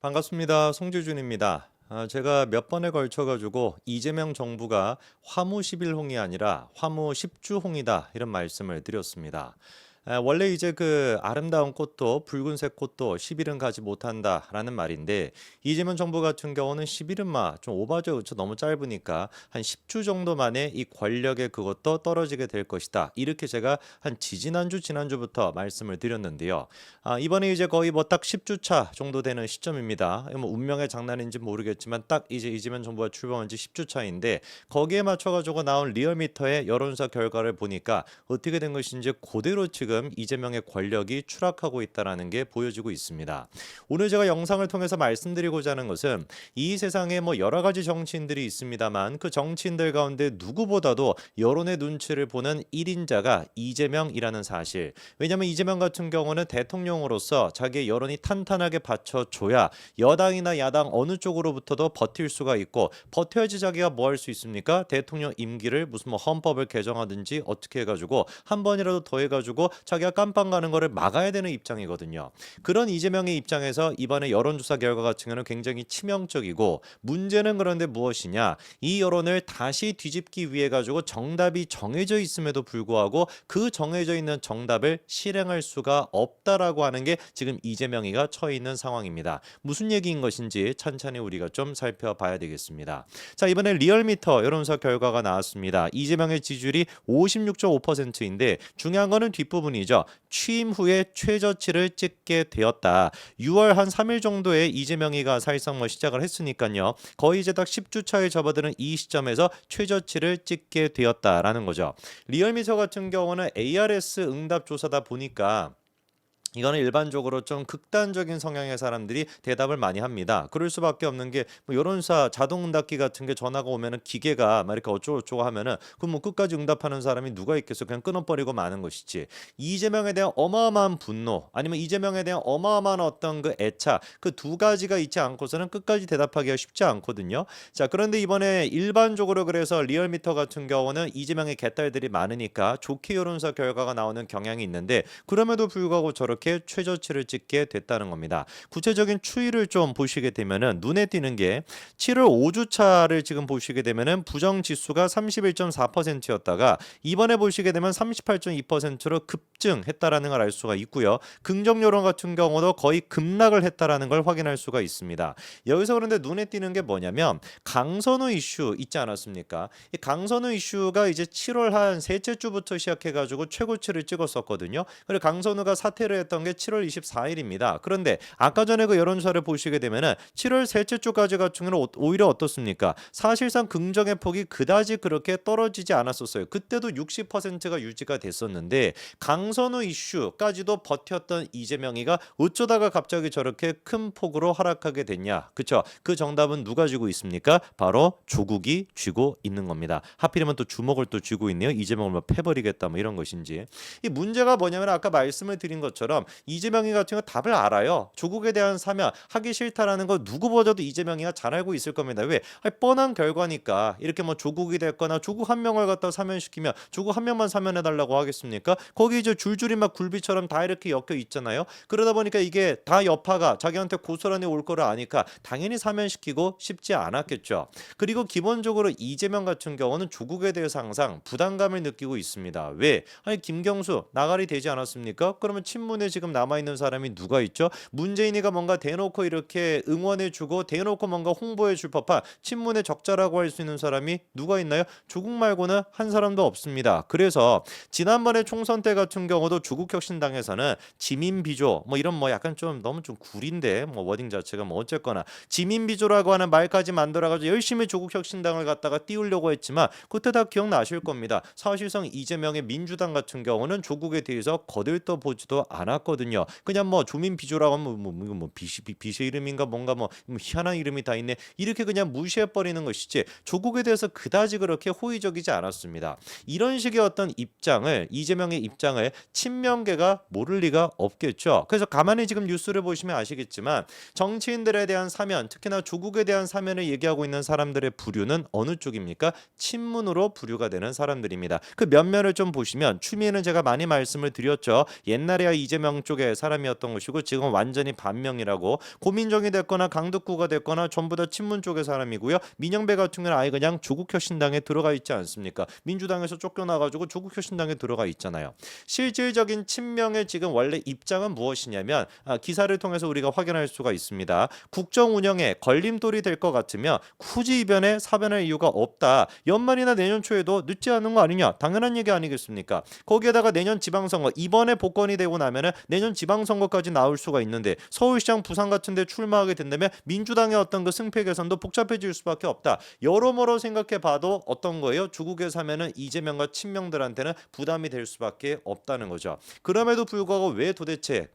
반갑습니다. 송주준입니다. 제가 몇 번에 걸쳐 가지고 이재명 정부가 화무 11홍이 아니라 화무 10주홍이다 이런 말씀을 드렸습니다. 원래 이제 그 아름다운 꽃도 붉은색 꽃도 10일은 가지 못한다라는 말인데 이재명 정부 같은 경우는 10일은 좀 오바죠. 그쵸? 너무 짧으니까 한 10주 정도 만에 이 권력의 그것도 떨어지게 될 것이다. 이렇게 제가 한 지난주부터 말씀을 드렸는데요. 이번에 이제 거의 뭐 딱 10주 차 정도 되는 시점입니다. 뭐 운명의 장난인지 모르겠지만 딱 이제 이재명 정부가 출범한 지 10주 차인데 거기에 맞춰 가지고 나온 리얼미터의 여론조사 결과를 보니까 어떻게 된 것인지 그대로 지금 이재명의 권력이 추락하고 있다라는 게 보여지고 있습니다. 오늘 제가 영상을 통해서 말씀드리고자 하는 것은 이 세상에 뭐 여러 가지 정치인들이 있습니다만 그 정치인들 가운데 누구보다도 여론의 눈치를 보는 1인자가 이재명이라는 사실. 왜냐하면 이재명 같은 경우는 대통령으로서 자기의 여론이 탄탄하게 받쳐줘야 여당이나 야당 어느 쪽으로부터도 버틸 수가 있고 버텨야지 자기가 뭐 할 수 있습니까? 대통령 임기를 무슨 뭐 헌법을 개정하든지 어떻게 해가지고 한 번이라도 더 해가지고 자기가 깜빵 가는 거를 막아야 되는 입장이거든요. 그런 이재명의 입장에서 이번에 여론조사 결과 같은 경우는 굉장히 치명적이고 문제는 그런데 무엇이냐? 이 여론을 다시 뒤집기 위해 가지고 정답이 정해져 있음에도 불구하고 그 정해져 있는 정답을 실행할 수가 없다라고 하는 게 지금 이재명이가 처해 있는 상황입니다. 무슨 얘기인 것인지 천천히 우리가 좀 살펴봐야 되겠습니다. 자, 이번에 리얼미터 여론조사 결과가 나왔습니다. 이재명의 지지율이 56.5%인데 중요한 거는 뒷부분이죠. 취임 후에 최저치를 찍게 되었다. 6월 한 3일 정도에 이재명이가 사실상 뭐 시작을 했으니까요. 거의 이제 딱 10주 차에 접어드는 이 시점에서 최저치를 찍게 되었다라는 거죠. 리얼미터 같은 경우는 ARS 응답 조사다 보니까 이거는 일반적으로 좀 극단적인 성향의 사람들이 대답을 많이 합니다. 그럴 수밖에 없는 게 뭐 여론사 자동응답기 같은 게 전화가 오면은 기계가 막 이렇게 어쩌고저쩌고 하면은 그럼 뭐 끝까지 응답하는 사람이 누가 있겠어? 그냥 끊어버리고 마는 것이지. 이재명에 대한 어마어마한 분노 아니면 이재명에 대한 어마어마한 어떤 그 애착 그 두 가지가 있지 않고서는 끝까지 대답하기가 쉽지 않거든요. 자, 그런데 이번에 일반적으로 그래서 리얼미터 같은 경우는 이재명의 개딸들이 많으니까 좋게 여론사 결과가 나오는 경향이 있는데 그럼에도 불구하고 저렇게 최저치를 찍게 됐다는 겁니다. 구체적인 추이를 좀 보시게 되면은 눈에 띄는 게 7월 5주 차를 지금 보시게 되면은 부정 지수가 31.4%였다가 이번에 보시게 되면 38.2%로 급증했다라는 걸 알 수가 있고요. 긍정 여론 같은 경우도 거의 급락을 했다라는 걸 확인할 수가 있습니다. 여기서 그런데 눈에 띄는 게 뭐냐면 강선우 이슈 있지 않았습니까? 이 강선우 이슈가 이제 7월 한 셋째 주부터 시작해 가지고 최고치를 찍었었거든요. 그리고 강선우가 사퇴를 했던 게 7월 24일입니다. 그런데 아까 전에 그 여론조사를 보시게 되면은 7월 셋째 주까지 같은 경우는 오히려 어떻습니까? 사실상 긍정의 폭이 그다지 그렇게 떨어지지 않았었어요. 그때도 60%가 유지가 됐었는데 강선우 이슈까지도 버텼던 이재명이가 어쩌다가 갑자기 저렇게 큰 폭으로 하락하게 됐냐? 그쵸? 그 정답은 누가 쥐고 있습니까? 바로 조국이 쥐고 있는 겁니다. 하필이면 또 주먹을 또 쥐고 있네요. 이재명을 뭐 패버리겠다 뭐 이런 것인지. 이 문제가 뭐냐면 아까 말씀을 드린 것처럼 이재명이 같은 경우 답을 알아요. 조국에 대한 사면 하기 싫다라는 거 누구보다도 이재명이가 잘 알고 있을 겁니다. 왜? 아니, 뻔한 결과니까 이렇게 뭐 조국이 됐거나 조국 한 명을 갖다 사면시키면 조국 한 명만 사면해달라고 하겠습니까? 거기 이제 줄줄이 막 굴비처럼 다 이렇게 엮여 있잖아요. 그러다 보니까 이게 다 여파가 자기한테 고스란히 올 거를 아니까 당연히 사면시키고 싶지 않았겠죠. 그리고 기본적으로 이재명 같은 경우는 조국에 대해서 항상 부담감을 느끼고 있습니다. 왜? 아니 김경수 나가리 되지 않았습니까? 그러면 친문에 지금 남아있는 사람이 누가 있죠? 문재인이가 뭔가 대놓고 이렇게 응원해주고 대놓고 뭔가 홍보해줄 법한 친문의 적자라고 할 수 있는 사람이 누가 있나요? 조국 말고는 한 사람도 없습니다. 그래서 지난번에 총선 때 같은 경우도 조국혁신당에서는 지민비조 뭐 이런 뭐 약간 좀 너무 좀 구린데 뭐 워딩 자체가 뭐 어쨌거나 지민비조라고 하는 말까지 만들어가지고 열심히 조국혁신당을 갖다가 띄우려고 했지만 그때 다 기억나실 겁니다. 사실상 이재명의 민주당 같은 경우는 조국에 대해서 거들떠보지도 않았거든요. 그냥 뭐 조민비조라고 하면 뭐 비시 이름인가 뭔가 뭐 희한한 이름이 다 있네 이렇게 그냥 무시해버리는 것이지 조국에 대해서 그다지 그렇게 호의적이지 않았습니다. 이런 식의 어떤 입장을 이재명의 입장을 친명계가 모를 리가 없겠죠. 그래서 가만히 지금 뉴스를 보시면 아시겠지만 정치인들에 대한 사면 특히나 조국에 대한 사면을 얘기하고 있는 사람들의 부류는 어느 쪽입니까? 친문으로 부류가 되는 사람들입니다. 그 면면을 좀 보시면 추미애는 제가 많이 말씀을 드렸죠. 옛날에야 이재명 이재명 쪽의 사람이었던 것이고 지금 완전히 반명이라고 고민정이 됐거나 강득구가 됐거나 전부 다 친문 쪽의 사람이고요. 민영배 같은 경우는 아예 그냥 조국혁신당에 들어가 있지 않습니까? 민주당에서 쫓겨나가지고 조국혁신당에 들어가 있잖아요. 실질적인 친명의 지금 원래 입장은 무엇이냐면 기사를 통해서 우리가 확인할 수가 있습니다. 국정 운영에 걸림돌이 될 것 같으면 굳이 이변에 사변할 이유가 없다. 연말이나 내년 초에도 늦지 않은 거 아니냐? 당연한 얘기 아니겠습니까? 거기에다가 내년 지방선거 이번에 복권이 되고 나면은 내년 지방선거까지 나올 수가 있는데 서울시장 부산 같은 데 출마하게 된다면 민주당의 어떤 그 승패 계산도 복잡해질 수밖에 없다. 여러모로 생각해 봐도 어떤 거예요? 조국에 사면은 이재명과 친명들한테는 부담이 될 수밖에 없다는 거죠. 그럼에도 불구하고 왜 도대체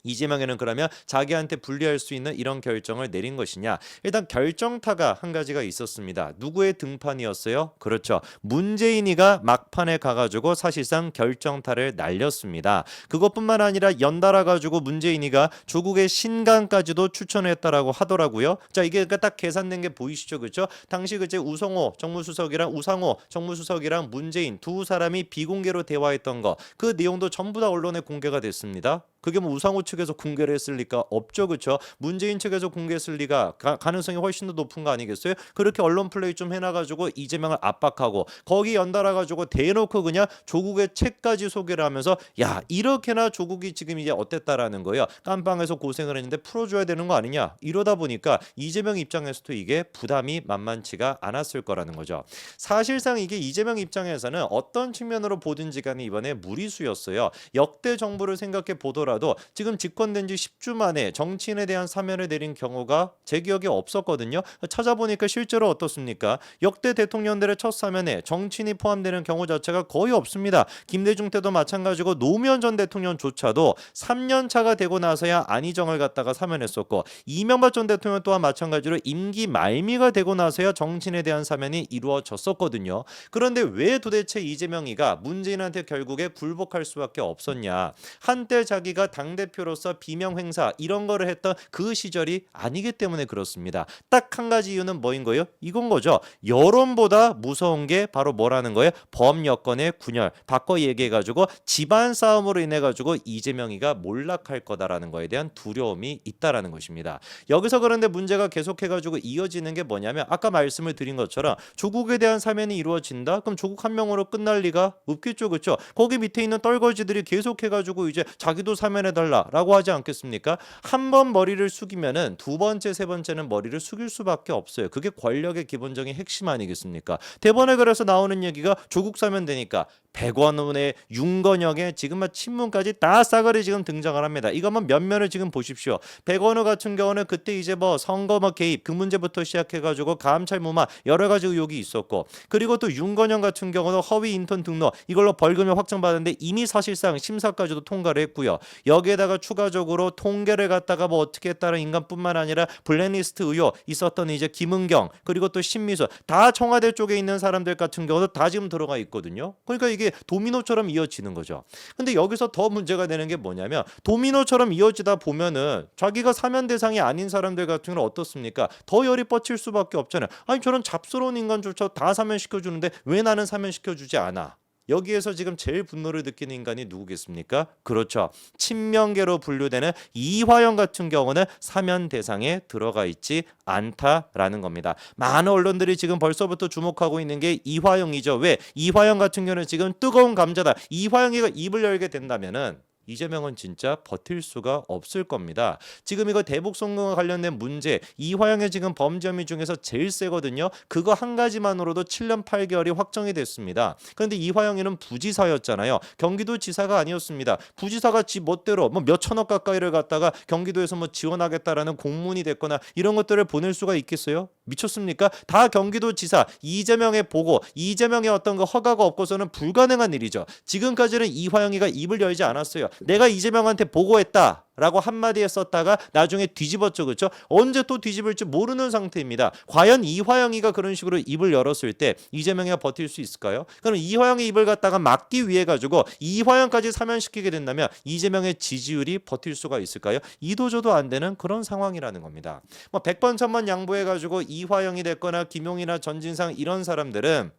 이재명에는 그러면 자기한테 불리할 수 있는 이런 결정을 내린 것이냐? 일단 결정타가 한 가지가 있었습니다. 누구의 등판이었어요? 그렇죠. 문재인이가 막판에 가가지고 사실상 결정타를 날렸습니다. 그것뿐만 아니라 연달아 가지고 문재인이가 조국의 신강까지도 추천했다라고 하더라고요. 자, 이게 딱 계산된 게 보이시죠, 그렇죠? 당시 그제 우상호 정무수석이랑 문재인 두 사람이 비공개로 대화했던 거, 그 내용도 전부 다 언론에 공개가 됐습니다. 그게 뭐 우상호 측에서 공개를 했을 리가 없죠, 그렇죠? 문재인 측에서 공개했을 리가 가능성이 훨씬 더 높은 거 아니겠어요? 그렇게 언론 플레이 좀 해놔가지고 이재명을 압박하고 거기 연달아가지고 대놓고 그냥 조국의 책까지 소개를 하면서 야 이렇게나 조국이 지금 이제 어땠다라는 거예요. 깜빵에서 고생을 했는데 풀어줘야 되는 거 아니냐? 이러다 보니까 이재명 입장에서도 이게 부담이 만만치가 않았을 거라는 거죠. 사실상 이게 이재명 입장에서는 어떤 측면으로 보든지 간에 이번에 무리수였어요. 역대 정부를 생각해 보더라도 지금 집권된 지 10주 만에 정치인에 대한 사면을 내린 경우가 제 기억에 없었거든요. 찾아보니까 실제로 어떻습니까? 역대 대통령들의 첫 사면에 정치인이 포함되는 경우 자체가 거의 없습니다. 김대중 때도 마찬가지고 노무현 전 대통령조차도 3년 차가 되고 나서야 안희정을 갖다가 사면했었고 이명박 전 대통령 또한 마찬가지로 임기 말미가 되고 나서야 정치인에 대한 사면이 이루어졌었거든요. 그런데 왜 도대체 이재명이가 문재인한테 결국에 굴복할 수밖에 없었냐? 한때 자기가 당대표로서 비명 행사 이런 거를 했던 그 시절이 아니기 때문에 그렇습니다. 딱 한 가지 이유는 뭐인 거예요? 이건 거죠. 여론보다 무서운 게 바로 뭐라는 거예요? 범여권의 분열. 바꿔 얘기해가지고 집안 싸움으로 인해가지고 이재명이가 몰락할 거다라는 거에 대한 두려움이 있다라는 것입니다. 여기서 그런데 문제가 계속해가지고 이어지는 게 뭐냐면 아까 말씀을 드린 것처럼 조국에 대한 사면이 이루어진다? 그럼 조국 한 명으로 끝날 리가 없겠죠, 그렇죠? 거기 밑에 있는 떨거지들이 계속해가지고 이제 자기도 사면해달라라고 하지 않겠습니까? 한 번 머리를 숙이면은 두 번째, 세 번째는 머리를 숙일 수밖에 없어요. 그게 권력의 기본적인 핵심 아니겠습니까? 대번에 그래서 나오는 얘기가 조국 사면 되니까 백원훈의 윤건영의 지금 막 친문까지 다 싸그리 지금 등장을 합니다. 이거 한번 면면을 지금 보십시오. 백원우 같은 경우는 그때 이제 뭐 선거 뭐 개입 그 문제부터 시작해가지고 감찰 무마 여러 가지 의혹이 있었고 그리고 또 윤건영 같은 경우는 허위 인턴 등록 이걸로 벌금이 확정받았는데 이미 사실상 심사까지도 통과를 했고요. 여기에다가 추가적으로 통계를 갖다가 뭐 어떻게 했다는 인간뿐만 아니라 블랙리스트 의혹 있었던 이제 김은경 그리고 또 신미수 다 청와대 쪽에 있는 사람들 같은 경우도 다 지금 들어가 있거든요. 그러니까 이게 도미노처럼 이어지는 거죠. 근데 여기서 더 문제가 되는 게 뭐냐면 도미노처럼 이어지다 보면은 자기가 사면 대상이 아닌 사람들 같은 경우는 어떻습니까? 더 열이 뻗칠 수밖에 없잖아요. 아니 저런 잡스러운 인간조차 다 사면시켜주는데 왜 나는 사면시켜주지 않아? 여기에서 지금 제일 분노를 느끼는 인간이 누구겠습니까? 그렇죠. 친명계로 분류되는 이화영 같은 경우는 사면 대상에 들어가 있지 않다라는 겁니다. 많은 언론들이 지금 벌써부터 주목하고 있는 게 이화영이죠. 왜? 이화영 같은 경우는 지금 뜨거운 감자다. 이화영이가 입을 열게 된다면은 이재명은 진짜 버틸 수가 없을 겁니다. 지금 이거 대북 송금과 관련된 문제 이화영의 지금 범죄 혐의 중에서 제일 세거든요. 그거 한 가지만으로도 7년 8개월이 확정이 됐습니다. 그런데 이화영이는 부지사였잖아요. 경기도 지사가 아니었습니다. 부지사가 지 멋대로 뭐 몇천억 가까이를 갖다가 경기도에서 뭐 지원하겠다라는 공문이 됐거나 이런 것들을 보낼 수가 있겠어요? 미쳤습니까? 다 경기도 지사 이재명의 보고 이재명의 어떤 그 허가가 없고서는 불가능한 일이죠. 지금까지는 이화영이가 입을 열지 않았어요. 내가 이재명한테 보고했다 라고 한마디에 썼다가 나중에 뒤집었죠. 그렇죠? 언제 또 뒤집을지 모르는 상태입니다. 과연 이화영이가 그런 식으로 입을 열었을 때 이재명이가 버틸 수 있을까요? 그럼 이화영의 입을 갖다가 막기 위해 가지고 이화영까지 사면시키게 된다면 이재명의 지지율이 버틸 수가 있을까요? 이도저도 안 되는 그런 상황이라는 겁니다. 뭐 100번 1000번 양보해 가지고 이화영이 됐거나 김용이나 전진상 이런 사람들은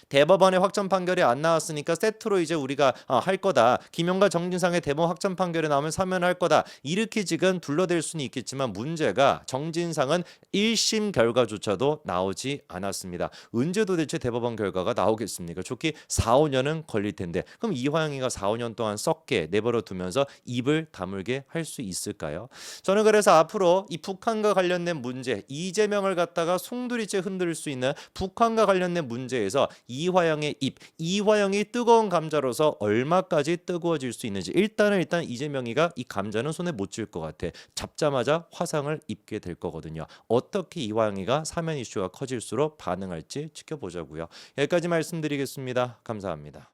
대법원의 확정 판결이 안 나왔으니까 세트로 이제 우리가 할 거다. 김용과 정진상의 대법원 확정 판결이 나오면 사면할 거다. 이렇게 지금 둘러댈 수는 있겠지만 문제가 정진상은 1심 결과조차도 나오지 않았습니다. 언제 도대체 대법원 결과가 나오겠습니까? 좋게 4, 5년은 걸릴 텐데 그럼 이화영이가 4, 5년 동안 썩게 내버려 두면서 입을 다물게 할 수 있을까요? 저는 그래서 앞으로 이 북한과 관련된 문제, 이재명을 갖다가 송두리째 흔들 수 있는 북한과 관련된 문제에서 이화영의 입, 이화영이 뜨거운 감자로서 얼마까지 뜨거워질 수 있는지 일단 이재명이가 이 감자는 손에 못 쥘 것 같아. 잡자마자 화상을 입게 될 거거든요. 어떻게 이화영이가 사면 이슈가 커질수록 반응할지 지켜보자고요. 여기까지 말씀드리겠습니다. 감사합니다.